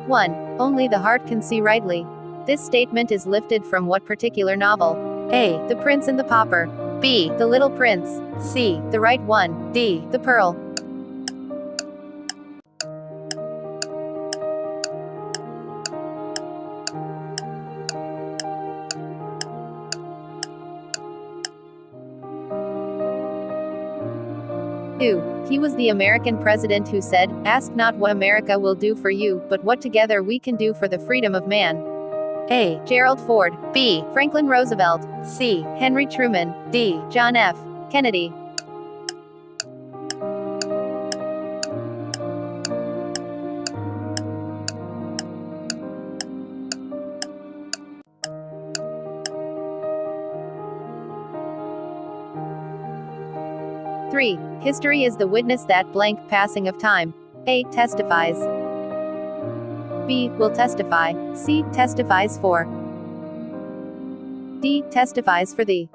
1. Only the heart can see rightly. This statement is lifted from what particular novel? A. The Prince and the Pauper. B. The Little Prince. C. The Right One. D. The Pearl. Two. He was the American president who said, "Ask not what America will do for you, but what together we can do for the freedom of man." A. Gerald Ford. B. Franklin Roosevelt. C. Henry Truman. D. John F. Kennedy. Three. History is the witness that blank passing of time. A. Testifies. B. Will testify. C. Testifies for. D. Testifies for the.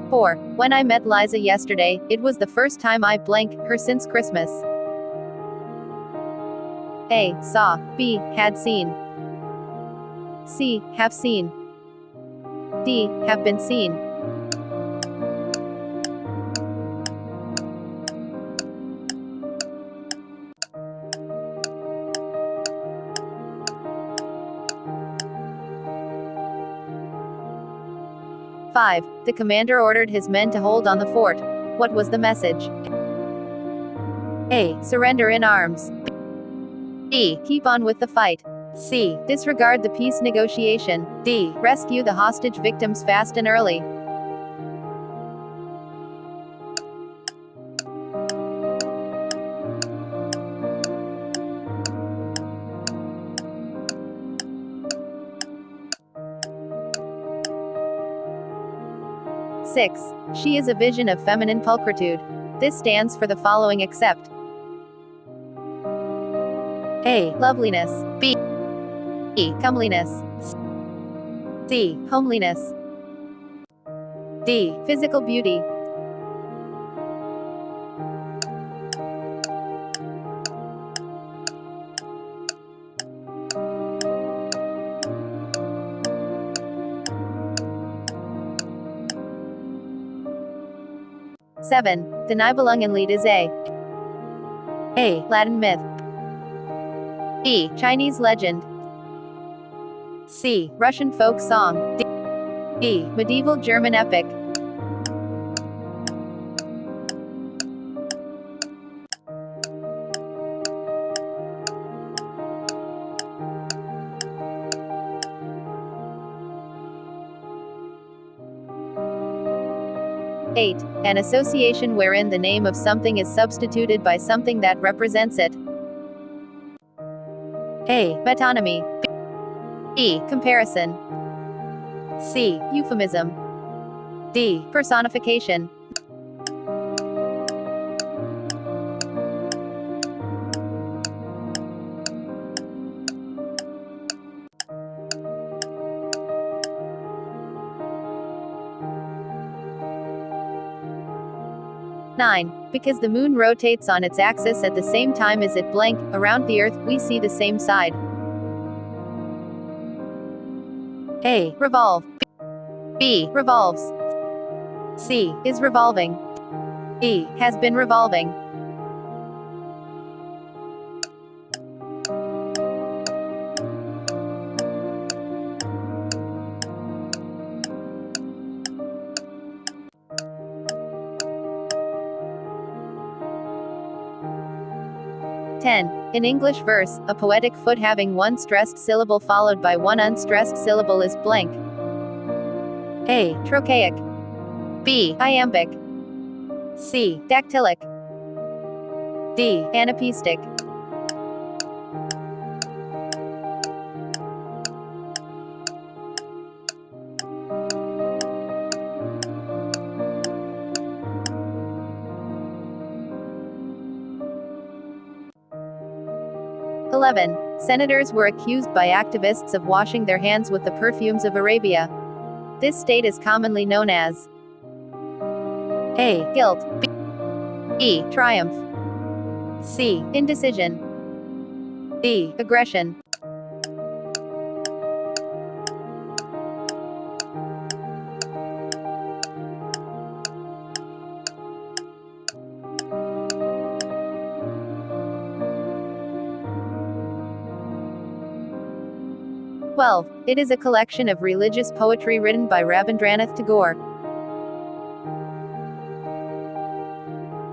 Four. When I met Liza yesterday, it was the first time I blank her since Christmas. A. Saw. B. Had seen. C. Have seen. D. Have been seen. Five. The commander ordered his men to hold on the fort. What was the message? A. Surrender in arms. B. Keep on with the fight. C. Disregard the peace negotiation. D. Rescue the hostage victims fast and early. Six. She is a vision of feminine pulchritude. This stands for the following except. A. Loveliness. B. Comeliness. C. Homeliness. D. Physical beauty. Seven. The Nibelungenlied is a. Latin myth. B. Chinese legend. C. Russian folk song. D. Medieval German epic. Eight. An association wherein the name of something is substituted by something that represents it. A. Metonymy. B. Comparison. C. Euphemism. D. Personification. Nine. Because the moon rotates on its axis at the same time as it blank around the earth, we see the same side. A. Revolve. B. Revolves. C. Is revolving. D. Has been revolving. In English verse, a poetic foot having one stressed syllable followed by one unstressed syllable is blank. A. Trochaic. B. Iambic. C. Dactylic. D. Anapaestic. 11. Senators were accused by activists of washing their hands with the perfumes of Arabia. This state is commonly known as A. Guilt, B. Triumph, C. Indecision, D. Aggression. It is a collection of religious poetry written by Rabindranath Tagore.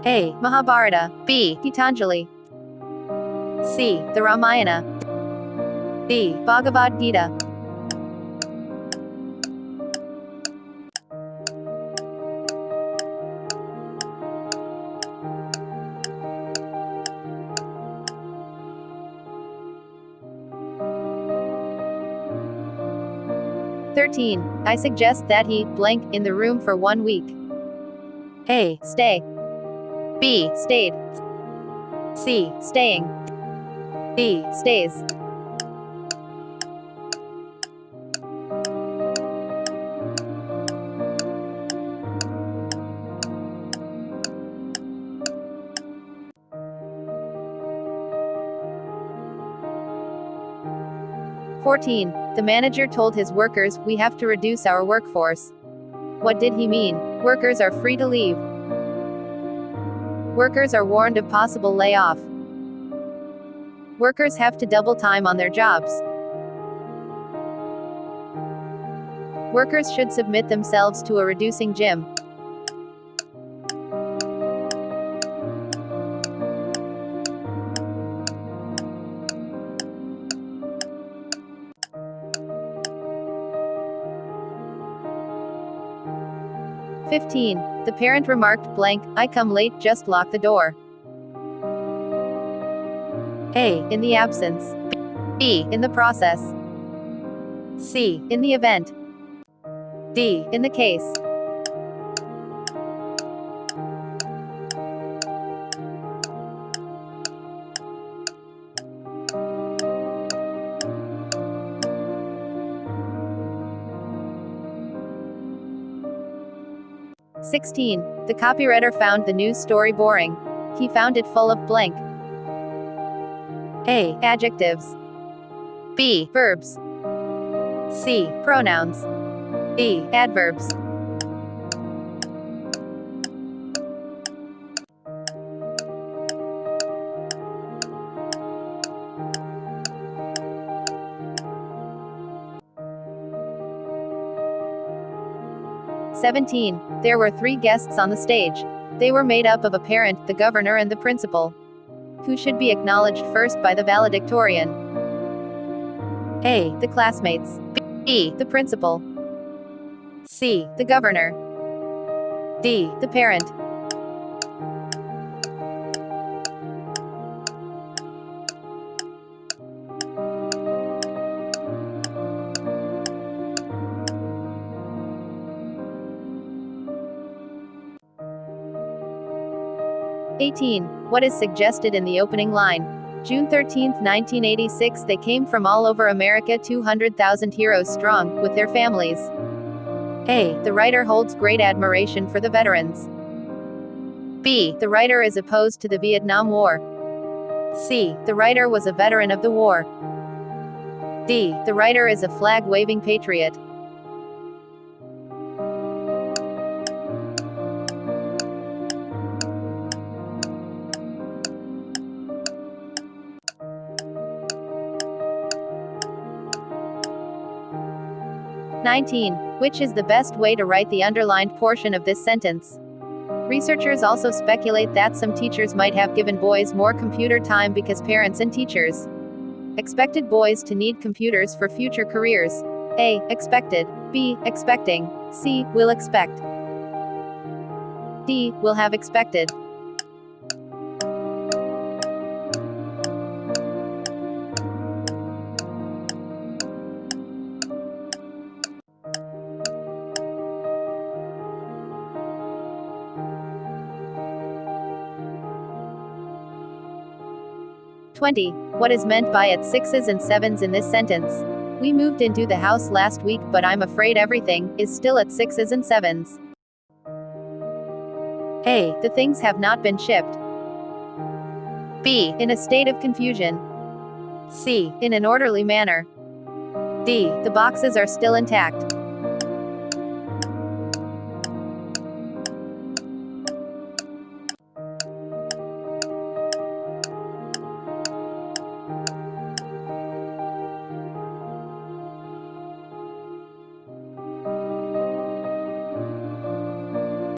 A. Mahabharata, B. Gitanjali, C. The Ramayana, D. Bhagavad Gita. I suggest that he blank in the room for 1 week. A. Stay, B. Stayed, C. Staying, D. Stays. The manager told his workers, "We have to reduce our workforce." What did he mean? Workers are free to leave. Workers are warned of possible layoff. Workers have to double time on their jobs. Workers should submit themselves to a reducing gym. The parent remarked, blank, "I come late, just lock the door." A. In the absence, B. In the process, C. In the event, D. In the case. The copywriter found the news story boring. He found it full of blank. A. Adjectives, B. Verbs, C. Pronouns, D. Adverbs. There were 3 guests on the stage. They were made up of a parent, the governor and the principal. Who should be acknowledged first by the valedictorian? A. The classmates, B. The principal, C. The governor, D. The parent. What is suggested in the opening line? June 13, 1986. They came from all over America, 200,000 heroes strong, with their families. A. The writer holds great admiration for the veterans. B. The writer is opposed to the Vietnam War. C. The writer was a veteran of the war. D. The writer is a flag-waving patriot. Which is the best way to write the underlined portion of this sentence? Researchers also speculate that some teachers might have given boys more computer time because parents and teachers expected boys to need computers for future careers. A. Expected, B. Expecting, C. Will expect, D. Will have expected. 20. What is meant by at sixes and sevens in this sentence? We moved into the house last week, but I'm afraid everything is still at sixes and sevens. A. The things have not been shipped. B. In a state of confusion. C. In an orderly manner. D. The boxes are still intact.